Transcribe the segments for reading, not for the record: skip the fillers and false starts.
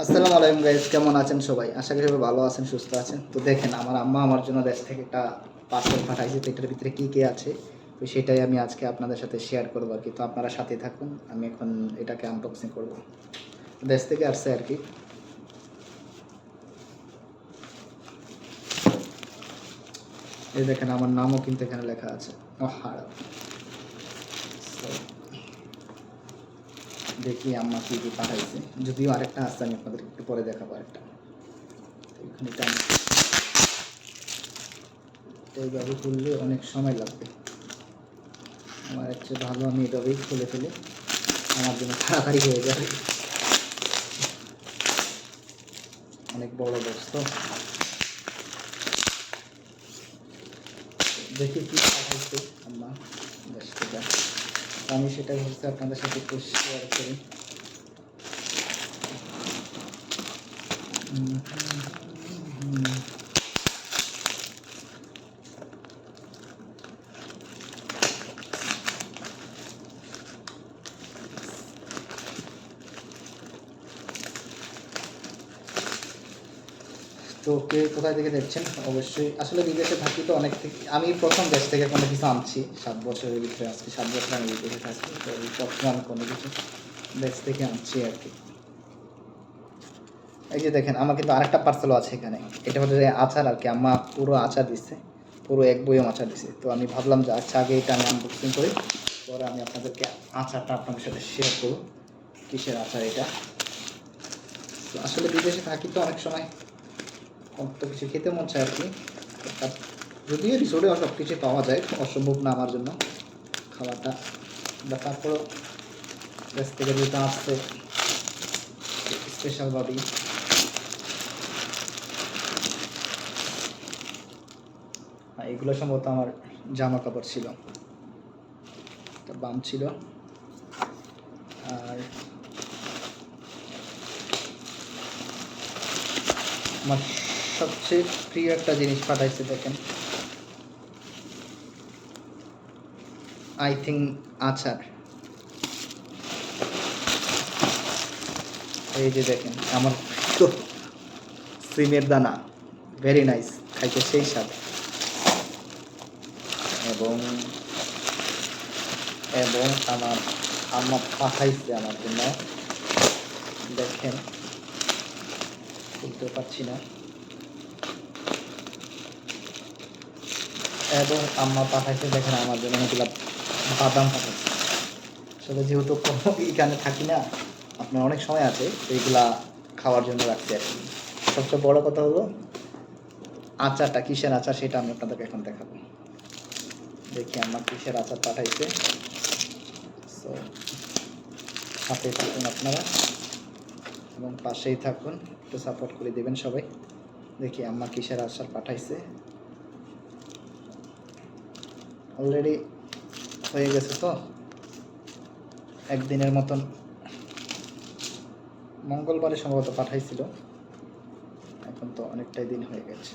আসসালামু আলাইকুম গাইস, কেমন আছেন সবাই? আশা করি সবাই ভালো আছেন, সুস্থ আছেন। তো দেখেন, আমার আম্মা আমার জন্য দেশ থেকে একটা পার্সেল পাঠাইছে। তো এটার ভিতরে কী আছে, তো সেটাই আমি আজকে আপনাদের সাথে শেয়ার করবো আর কি। তো আপনারা সাথে থাকুন, আমি এখন এটাকে আনবক্সিং করব। দেশ থেকে আসছে আর কি। এই দেখেন, আমার নামও কিন্তু এখানে লেখা আছে। দেখি আম্মা কী কী পাঠাইছে। যদিও আরেকটা আসছে, আমি আপনাদের একটু পরে দেখাবো আরেকটা। তো এখানে এইভাবে খুললে অনেক সময় লাগবে। আমার হচ্ছে ভালো, আমি এভাবেই খুলে ফেলে আমার জন্য তাড়াতাড়ি হয়ে যাবে। অনেক বড় বক্স, তো দেখি কী পাঠাইছে আম্মা দেশ থেকে। আমি সেটাই হচ্ছে আপনাদের সাথে একটু শেয়ার করি। তো কে কোথায় থেকে দেখছেন অবশ্যই। আসলে বিদেশে থাকি তো অনেক থেকে, আমি প্রথম দেশ থেকে কোনো কিছু আনছি 7 বছরের ভিতরে। আজকে 7 বছর আমি বিদেশে থাকি, তো এই প্রথম আমি কোনো কিছু দেশ থেকে আনছি আর কি। এই যে দেখেন, আমার কিন্তু আরেকটা পার্সেলও আছে এখানে। এটা হচ্ছে আচার আর কি। আম্মা পুরো আচার দিচ্ছে, পুরো এক বইম আচার দিছে। তো আমি ভাবলাম যে আচ্ছা, আগে এটা আমি আনবক্সিং করি, পরে আমি আপনাদেরকে আচারটা আপনাদের সাথে শেয়ার করব, কিসের আচার এটা। তো আসলে বিদেশে থাকি তো অনেক সময় কত কিছু খেতে মন চায় আর কি। যদিও রিসোর্টে সব কিছু পাওয়া যায়, অসম্ভব না আমার জন্য খাওয়াটা, বা তারপরও দেশ থেকে যেটা আসছে স্পেশালভাবেই। এগুলো সম্ভবত আমার জামা কাপড় ছিল, একটা বাম ছিল। আর আমার সবচেয়ে প্রিয় একটা জিনিস পাঠাইছে, দেখেন, আই থিঙ্ক আচার। এই যে দেখেন, আমার সিমের দানা, ভেরি নাইস, খাইতে সেই স্বাদ। এবং এবং আমার আম্মা পাঠাইছে আমার জন্য, দেখেন, খুলতে পারছি না। এবং আম্মা পাঠাইছে, দেখেন, আমার জন্য অনেকগুলো বাদাম পাঠাইছে। আসলে যেহেতু এখানে থাকি না, আপনার অনেক সময় আছে, তো এইগুলা খাওয়ার জন্য রাখছি আর কি। সবচেয়ে বড় কথা হলো আচারটা, কিসের আচার সেটা আমি আপনাদেরকে এখন দেখাবো। দেখি আমার কিসের আচার পাঠাইছে। সো সাথেই থাকুন আপনারা, এবং পাশেই থাকুন, একটু সাপোর্ট করে দেবেন সবাই। দেখি আম্মা কিসের আচার পাঠাইছে। অলরেডি হয়ে গেছে তো একদিনের মতন, মঙ্গলবারে সম্ভবত পাঠাইছিল, এখন তো অনেকটাই দিন হয়ে গেছে।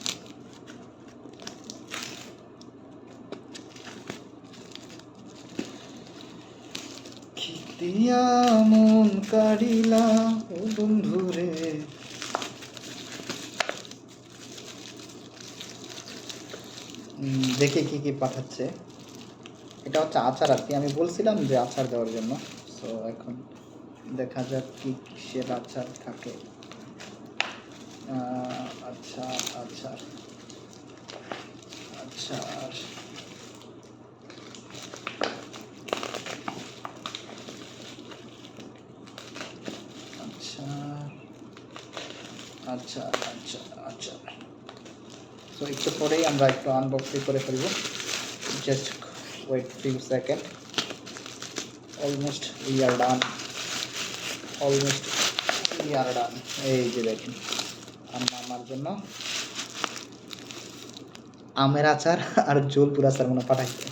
দিয়া মন কাড়িলা ও বন্ধুরে। দেখি কি কি পাঠাচ্ছে। এটা হচ্ছে আচার আর কি, আমি বলছিলাম যে আচার দেওয়ার জন্য। সো এখন দেখা যাক কি কিসের আচার থাকে। আচ্ছা, আচার, আচার, আচ্ছা, আচ্ছা, আচ্ছা, আচ্ছা। তো একটু পরেই আমরা একটু আনবক্সিং করে ফেলবো। Just wait few second. Almost we are done, almost we are done. এই যে দেখেন, আমার জন্য আমের আচার আর জলপুর আচার মনে পাঠাইছে।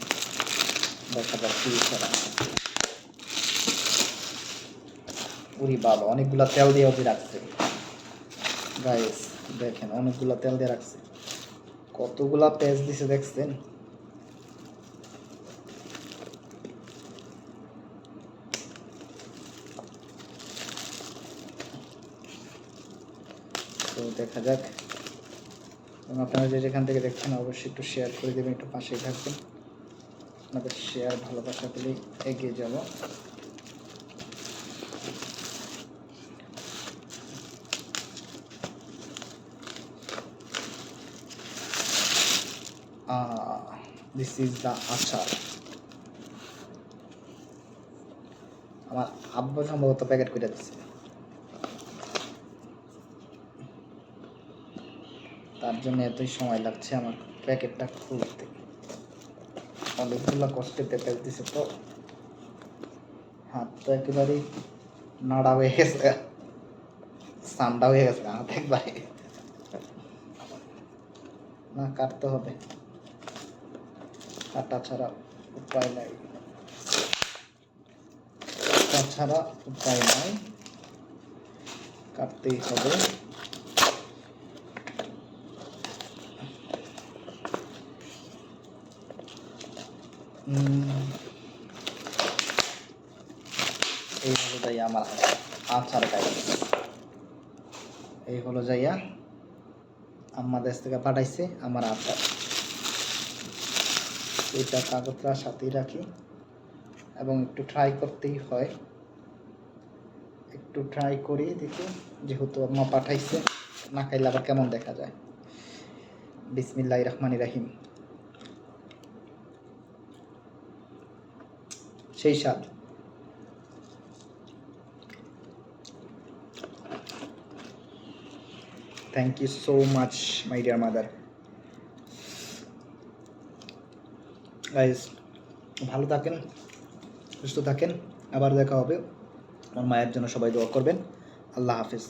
দেখা যাক কি ছাড়া। উরি বাবা, অনেকগুলা তেল দিয়ে অবধি রাখছে গাইস। দেখেন, অনেকগুলা তেল দিয়ে রাখছে, কতগুলা পেঁয়াজ দিছে দেখছেন। তো দেখা যাক। এবং আপনারা যে যেখান থেকে দেখছেন অবশ্যই একটু শেয়ার করে দেবেন, একটু পাশেই থাকবেন। আপনাদের শেয়ার ভালোবাসা পেলেই এগিয়ে যাব। দিস ইজ দ্য আচার। আমার আব্বা সম্ভবত প্যাকেট করে দিচ্ছে, তার জন্য এতই সময় লাগছে আমার প্যাকেটটা খুলতে। অনেকগুলো কষ্টের প্যাকেট দিছে, তো হাত তো একেবারেই নাড়া হয়ে গেছে, ঠান্ডা হয়ে গেছে হাত একবারে। না, কাটতে হবে, কাটা ছাড়া উপায় নাই, কাটা ছাড়া উপায় নাই, কাটতেই হবে। এই হলো যাইয়া আমার আচার গাইস, এই হলো যাইয়া আম্মা দেশ থেকে পাঠাইছে আমার আচার। এটা কাগজটা সাথেই রাখি এবং একটু ট্রাই করতেই হয়, একটু ট্রাই করি দেখি, যেহেতু আম্মা পাঠাইছে, না খাইলে আবার কেমন দেখা যায়। বিসমিল্লাহির রহমানির রহিম। সেই স্বাদ। Thank you so much my dear mother. Guys, ভালো থাকেন, সুস্থ থাকেন, আবার দেখা হবে। আমার মায়ের জন্য সবাই দোয়া করবেন। আল্লাহ হাফিজ।